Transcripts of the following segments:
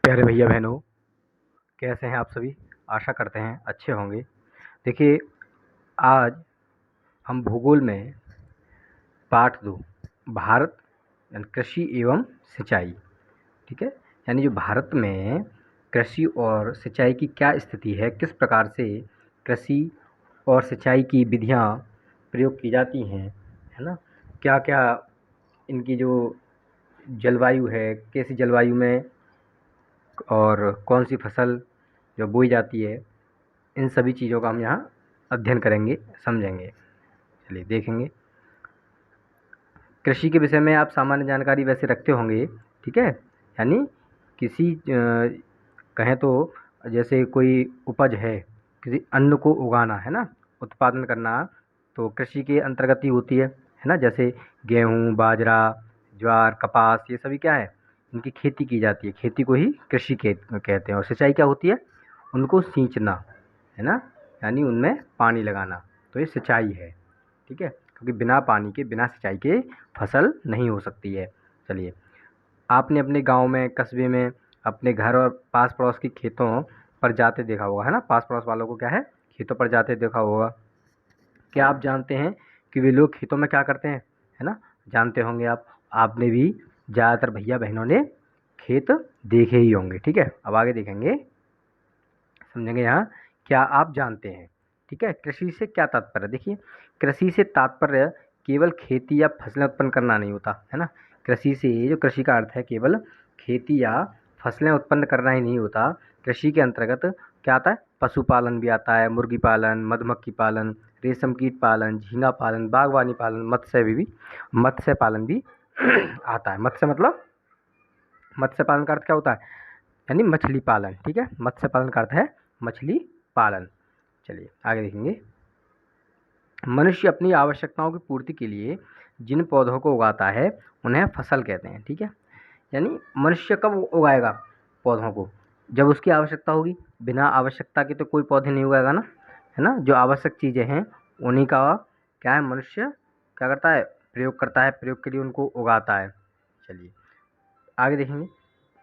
प्यारे भैया बहनों, कैसे हैं आप सभी? आशा करते हैं अच्छे होंगे। देखिए, आज हम भूगोल में पाठ 2 भारत यानी कृषि एवं सिंचाई, ठीक है? यानी जो भारत में कृषि और सिंचाई की क्या स्थिति है, किस प्रकार से कृषि और सिंचाई की विधियाँ प्रयोग की जाती हैं, है ना? क्या-क्या इनकी जो जलवायु है, कैसी जलवायु में और कौन सी फसल जो बोई जाती है, इन सभी चीज़ों का हम यहाँ अध्ययन करेंगे, समझेंगे। चलिए देखेंगे। कृषि के विषय में आप सामान्य जानकारी वैसे रखते होंगे, ठीक है? यानी किसी कहें तो जैसे कोई उपज है, किसी अन्न को उगाना, है ना? उत्पादन करना, तो कृषि के अंतर्गत ही होती है ना? जैसे गेहूँ, बाजरा, ज्वार, कपास, ये सभी क्या है? इनकी खेती की जाती है। खेती को ही कृषि कहते हैं। और सिंचाई क्या होती है? उनको सींचना, है ना? यानी उनमें पानी लगाना, तो ये सिंचाई है, ठीक है? क्योंकि बिना पानी के, बिना सिंचाई के फसल नहीं हो सकती है। चलिए, आपने अपने गांव में, कस्बे में, अपने घर और पास पड़ोस के खेतों पर जाते देखा होगा, है ना? पास पड़ोस वालों को क्या है? खेतों पर जाते देखा होगा। क्या आप जानते हैं कि वे लोग खेतों में क्या करते हैं, है ना? जानते होंगे आप। आपने भी, ज़्यादातर भैया बहनों ने खेत देखे ही होंगे, ठीक है? अब आगे देखेंगे, समझेंगे यहाँ। क्या आप जानते हैं, ठीक है, कृषि से क्या तात्पर्य? देखिए, कृषि से तात्पर्य केवल खेती या फसलें उत्पन्न करना नहीं होता, है ना? कृषि से, जो कृषि का अर्थ है, केवल खेती या फसलें उत्पन्न करना ही नहीं होता। कृषि के अंतर्गत क्या आता है? पशुपालन भी आता है, मुर्गी पालन, मधुमक्खी पालन, रेशम कीट पालन, झींगा पालन, बागवानी पालन, मत्स्य पालन भी आता है। मत्स्य मतलब, मत्स्य पालन का अर्थ क्या होता है? यानी मछली पालन, ठीक है? मत्स्य पालन का अर्थ है मछली पालन। चलिए आगे देखेंगे। मनुष्य अपनी आवश्यकताओं की पूर्ति के लिए जिन पौधों को उगाता है उन्हें फसल कहते हैं, ठीक है? यानी मनुष्य कब उगाएगा पौधों को? जब उसकी आवश्यकता होगी। बिना आवश्यकता के तो कोई पौधे नहीं उगाएगा ना, है ना? जो आवश्यक चीज़ें हैं उन्हीं का क्या है, मनुष्य क्या करता है? प्रयोग करता है, प्रयोग के लिए उनको उगाता है। चलिए आगे देखेंगे।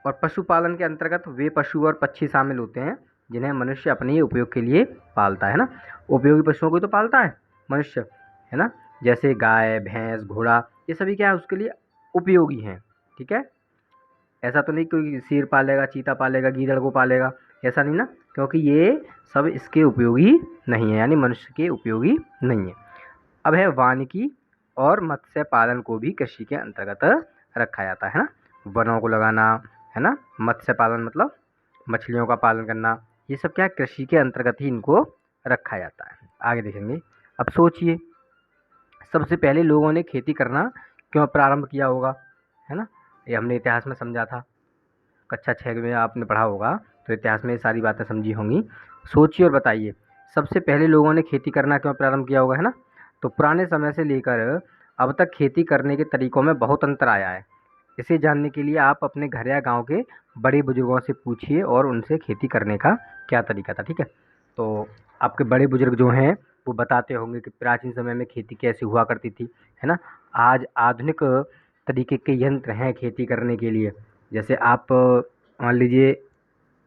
और पशुपालन के अंतर्गत वे पशु और पक्षी शामिल होते हैं जिन्हें मनुष्य अपने उपयोग के लिए पालता है ना? उपयोगी पशुओं को तो पालता है मनुष्य, है ना? जैसे गाय, भैंस, घोड़ा, ये सभी क्या है? उसके लिए उपयोगी हैं, ठीक है? ऐसा तो नहीं कोई शेर पालेगा, चीता पालेगा, गीदड़ को पालेगा, ऐसा नहीं ना, क्योंकि ये सब इसके उपयोगी नहीं है, यानी मनुष्य के उपयोगी नहीं है। अब है वानिकी और मत्स्य पालन को भी कृषि के अंतर्गत रखा जाता है ना? वनों को लगाना, है ना? मत्स्य पालन मतलब मछलियों का पालन करना, ये सब क्या है? कृषि के अंतर्गत ही इनको रखा जाता है। आगे देखेंगे। अब सोचिए, सबसे पहले लोगों ने खेती करना क्यों प्रारंभ किया होगा, है ना? ये हमने इतिहास में समझा था, कक्षा 6 में आपने पढ़ा होगा, तो इतिहास में ये सारी बातें समझी होंगी। सोचिए और बताइए, सबसे पहले लोगों ने खेती करना क्यों प्रारंभ किया होगा, है ना? तो पुराने समय से लेकर अब तक खेती करने के तरीकों में बहुत अंतर आया है। इसे जानने के लिए आप अपने घर या गांव के बड़े बुजुर्गों से पूछिए और उनसे खेती करने का क्या तरीका था, ठीक है? तो आपके बड़े बुजुर्ग जो हैं वो बताते होंगे कि प्राचीन समय में खेती कैसे हुआ करती थी, है ना? आज आधुनिक तरीके के यंत्र हैं खेती करने के लिए। जैसे आप मान लीजिए,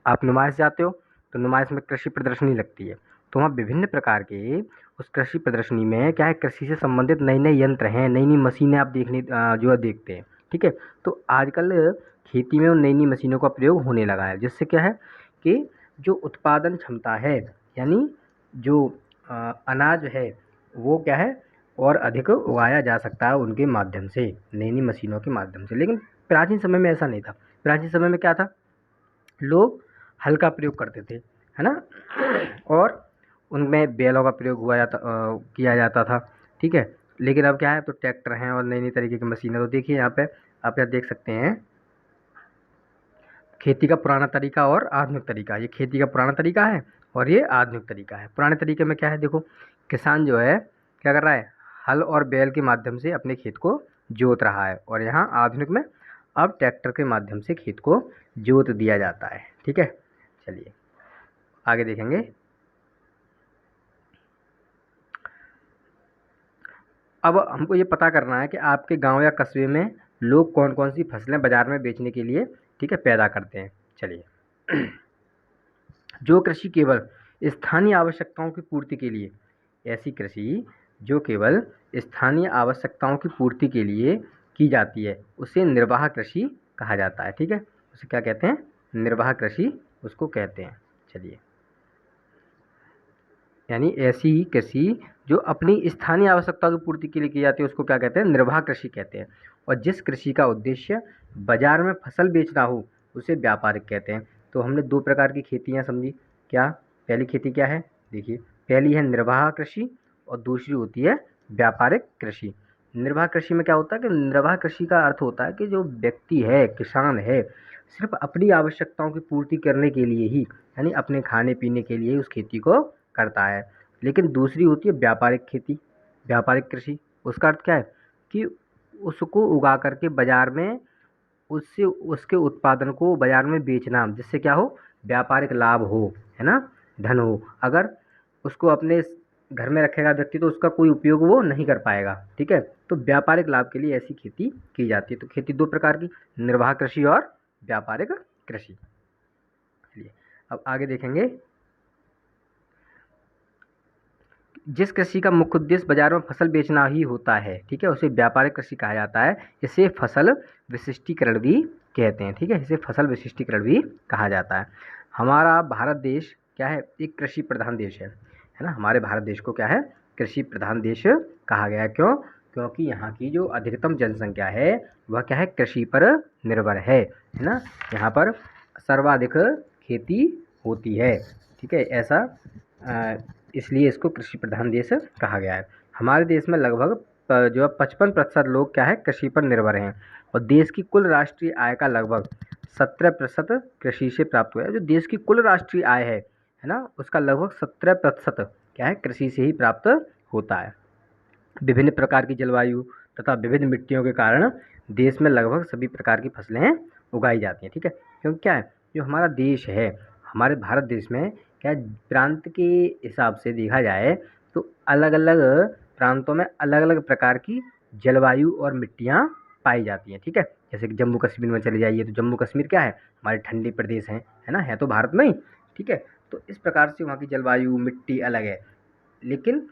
आप नुमाइश जाते हो, तो नुमाइश में कृषि प्रदर्शनी लगती है, तो वहाँ विभिन्न प्रकार के, उस कृषि प्रदर्शनी में क्या है, कृषि से संबंधित नए-नए यंत्र हैं, नई-नई मशीनें आप जो है देखते हैं, ठीक है? तो आजकल खेती में उन नई-नई मशीनों का प्रयोग होने लगा है, जिससे क्या है कि जो उत्पादन क्षमता है, यानी जो अनाज है, वो क्या है, और अधिक उगाया जा सकता है उनके माध्यम से, नई-नई मशीनों के माध्यम से। लेकिन प्राचीन समय में ऐसा नहीं था। प्राचीन समय में क्या था? लोग हल का प्रयोग करते थे, है ना? और उनमें बैलों का प्रयोग किया जाता था, ठीक है? लेकिन अब क्या है, तो ट्रैक्टर हैं और नई-नई तरीके की मशीनें। तो देखिए यहाँ पे आप यहाँ देख सकते हैं, खेती का पुराना तरीका और आधुनिक तरीका। ये खेती का पुराना तरीका है और ये आधुनिक तरीका है। पुराने तरीके में क्या है, देखो, किसान जो है क्या कर रहा है? हल और बैल के माध्यम से अपने खेत को जोत रहा है, और यहाँ आधुनिक में अब ट्रैक्टर के माध्यम से खेत को जोत दिया जाता है, ठीक है? चलिए आगे देखेंगे। अब हमको ये पता करना है कि आपके गांव या कस्बे में लोग कौन कौन सी फसलें बाज़ार में बेचने के लिए, ठीक है, पैदा करते हैं। चलिए, जो कृषि केवल स्थानीय आवश्यकताओं की पूर्ति के लिए, ऐसी कृषि जो केवल स्थानीय आवश्यकताओं की पूर्ति के लिए की जाती है उसे निर्वाह कृषि कहा जाता है। ठीक है, उसे क्या कहते हैं? निर्वाह कृषि उसको कहते हैं। चलिए, यानी ऐसी कृषि जो अपनी स्थानीय आवश्यकताओं की पूर्ति के लिए की जाती है उसको क्या कहते हैं? निर्वाह कृषि कहते हैं। और जिस कृषि का उद्देश्य बाजार में फसल बेचना हो उसे व्यापारिक कहते हैं। तो हमने दो प्रकार की खेतियाँ समझी। क्या? पहली खेती क्या है? देखिए, पहली है निर्वाह कृषि और दूसरी होती है व्यापारिक कृषि। निर्वाह कृषि में क्या होता है कि निर्वाह कृषि का अर्थ होता है कि जो व्यक्ति है, किसान है, सिर्फ अपनी आवश्यकताओं की पूर्ति करने के लिए ही, यानी अपने खाने पीने के लिए उस खेती को करता है। लेकिन दूसरी होती है व्यापारिक खेती, व्यापारिक कृषि। उसका अर्थ क्या है कि उसको उगा करके बाजार में उससे उसके उत्पादन को बाजार में बेचना, जिससे क्या हो? व्यापारिक लाभ हो, है ना, धन हो। अगर उसको अपने घर में रखेगा व्यक्ति तो उसका कोई उपयोग वो नहीं कर पाएगा। ठीक है, तो व्यापारिक लाभ के लिए ऐसी खेती की जाती है। तो खेती दो प्रकार की, निर्वाह कृषि और व्यापारिक कृषि। चलिए, अब आगे देखेंगे। जिस कृषि का मुख्य उद्देश्य बाजार में फसल बेचना ही होता है, ठीक है, उसे व्यापारिक कृषि कहा जाता है। इसे फसल विशिष्टीकरण भी कहते हैं। ठीक है, इसे फसल विशिष्टीकरण भी कहा जाता है। हमारा भारत देश क्या है? एक कृषि प्रधान देश है ना। हमारे भारत देश को क्या है? कृषि प्रधान देश कहा गया है। क्यों? क्योंकि यहाँ की जो अधिकतम जनसंख्या है वह क्या है? कृषि पर निर्भर है ना। यहाँ पर सर्वाधिक खेती होती है। ठीक है, ऐसा इसलिए इसको कृषि प्रधान देश कहा गया है। हमारे देश में लगभग जो 55% लोग क्या है? कृषि पर निर्भर हैं। और देश की कुल राष्ट्रीय आय का लगभग 17% कृषि से प्राप्त हुआ है। जो देश की कुल राष्ट्रीय आय है ना, उसका लगभग 17% क्या है? कृषि से ही प्राप्त होता है। विभिन्न प्रकार की जलवायु तथा विभिन्न मिट्टियों के कारण देश में लगभग सभी प्रकार की फसलें उगाई जाती हैं। ठीक है, क्योंकि क्या है? जो हमारा देश है, हमारे भारत देश में क्या है? प्रांत के हिसाब से देखा जाए तो अलग अलग प्रांतों में अलग अलग प्रकार की जलवायु और मिट्टियाँ पाई जाती हैं। ठीक है, जैसे कि जम्मू कश्मीर में चले जाइए तो जम्मू कश्मीर क्या है? हमारे ठंडी प्रदेश हैं, है ना, है तो भारत में ही। ठीक है, तो इस प्रकार से वहाँ की जलवायु मिट्टी अलग है। लेकिन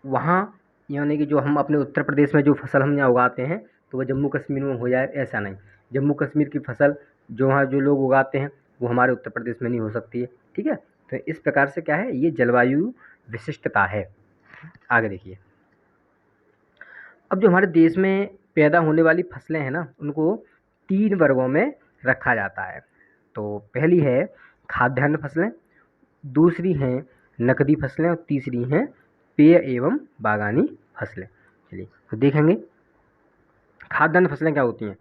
वहाँ यानी कि जो हम अपने उत्तर प्रदेश में जो फसल हम यहाँ उगाते हैं तो वह जम्मू कश्मीर में हो जाए, ऐसा नहीं। जम्मू कश्मीर की फसल जो वहाँ जो लोग उगाते हैं वो हमारे उत्तर प्रदेश में नहीं हो सकती है। ठीक है, तो इस प्रकार से क्या है? ये जलवायु विशिष्टता है। आगे देखिए, अब जो हमारे देश में पैदा होने वाली फसलें हैं ना, उनको 3 वर्गों में रखा जाता है। तो पहली है खाद्यान्न फसलें, दूसरी हैं नकदी फसलें और तीसरी हैं पेय एवं बागानी फसलें। चलिए, तो देखेंगे खाद्यान्न फसलें क्या होती हैं।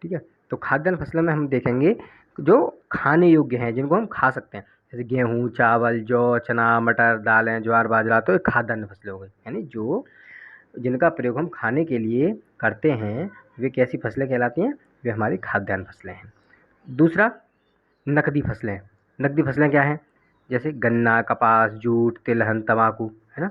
ठीक है, तो खाद्यान्न फसलों में हम देखेंगे जो खाने योग्य हैं, जिनको हम खा सकते हैं, जैसे गेहूँ, चावल, जौ, चना, मटर, दालें, ज्वार, बाजरा। तो ये खाद्यान्न फसलें हो गई, यानी जो जिनका प्रयोग हम खाने के लिए करते हैं वे कैसी फसलें कहलाती हैं? वे हमारी खाद्यान्न फसलें हैं। दूसरा नकदी फसलें। नकदी फसलें क्या हैं? जैसे गन्ना, कपास, जूट, तिलहन, तंबाकू, है ना।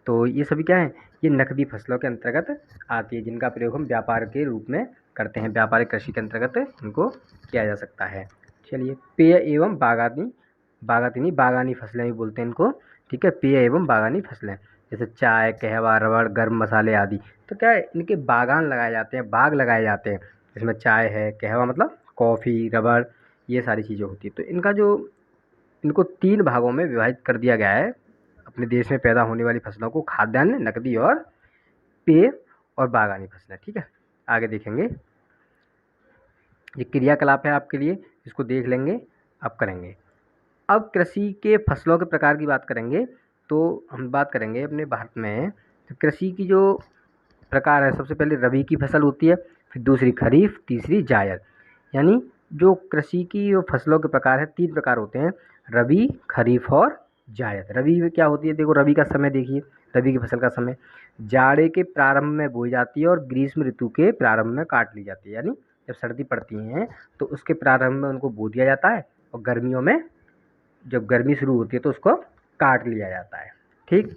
तो ये सभी क्या है? ये नकदी फसलों के अंतर्गत आती है, जिनका प्रयोग हम व्यापार के रूप में करते हैं। व्यापारिक कृषि के अंतर्गत इनको किया जा सकता है। चलिए, पेय एवं बागानी फसलें भी बोलते हैं इनको। ठीक है, पेय एवं बागानी फसलें जैसे चाय, कहवा, रबड़, गर्म मसाले आदि। तो क्या है? इनके बागान लगाए जाते हैं, बाग लगाए जाते हैं। जिसमें चाय है, कहवा मतलब कॉफ़ी, रबड़, ये सारी चीज़ें होती हैं। तो इनको 3 भागों में विभाजित कर दिया गया है अपने देश में पैदा होने वाली फसलों को, खाद्यान्न, नकदी और पेय और बागानी फसलें। ठीक है, आगे देखेंगे। ये क्रियाकलाप है आपके लिए, इसको देख लेंगे, अब करेंगे। अब कृषि के फसलों के प्रकार की बात करेंगे तो हम बात करेंगे अपने भारत में तो कृषि की जो प्रकार है, सबसे पहले रबी की फसल होती है, फिर दूसरी खरीफ, तीसरी जायद। यानी जो कृषि की जो फसलों के प्रकार है 3 प्रकार होते हैं, रबी, खरीफ और जायद। रबी में क्या होती है? देखो, रबी का समय देखिए, रबी की फसल का समय जाड़े के प्रारंभ में बोई जाती है और ग्रीष्म ऋतु के प्रारंभ में काट ली जाती है। यानी जब सर्दी पड़ती है तो उसके प्रारंभ में उनको बो दिया जाता है और गर्मियों में जब गर्मी शुरू होती है तो उसको काट लिया जाता है। ठीक,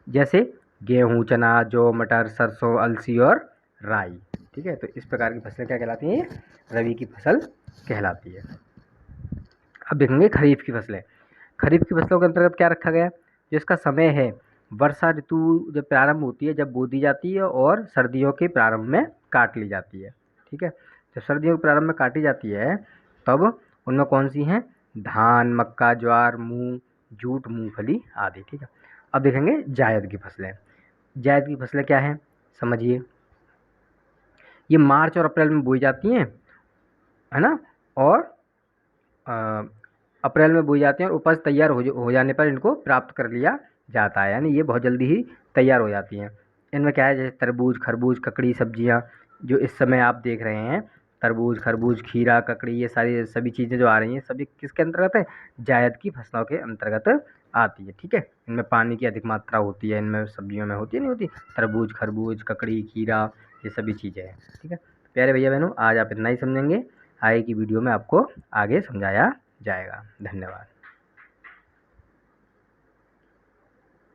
जैसे गेहूँ, चना, जौ, मटर, सरसों, अलसी और राई। ठीक है, तो इस प्रकार की फसलें क्या कहलाती हैं? रबी की फसल कहलाती है। अब देखेंगे खरीफ की फसलें। खरीफ की फसलों के अंतर्गत क्या रखा गया है, जो इसका समय है वर्षा ऋतु जब प्रारंभ होती है, जब बो दी जाती है, और सर्दियों के प्रारंभ में काट ली जाती है। ठीक है, जब सर्दियों के प्रारंभ में काटी जाती है तब उनमें कौन सी हैं, धान, मक्का, ज्वार, मूंग, जूट, मूंगफली आदि। ठीक है, अब देखेंगे जायद की फसलें। जायद की फसलें क्या हैं, समझिए। ये मार्च और अप्रैल में बोई जाती हैं, है ना, और अप्रैल में बोई जाती हैं, और उपज तैयार हो जाने पर इनको प्राप्त कर लिया जाता है, यानी ये बहुत जल्दी ही तैयार हो जाती हैं। इनमें क्या है, जैसे तरबूज, खरबूज, ककड़ी, सब्जियां जो इस समय आप देख रहे हैं, तरबूज, खरबूज, खीरा, ककड़ी, ये सारी सभी चीज़ें जो आ रही हैं सभी किसके अंतर्गत है, जायद की फसलों के अंतर्गत आती है। ठीक है, इनमें पानी की अधिक मात्रा होती है, इनमें सब्जियों में होती है नहीं होती, तरबूज, खरबूज, ककड़ी, खीरा, ये सभी चीज़ें हैं। ठीक है, प्यारे भैया बहनों, आज आप इतना ही समझेंगे, आगे की वीडियो में आपको आगे समझाया जाएगा। धन्यवाद।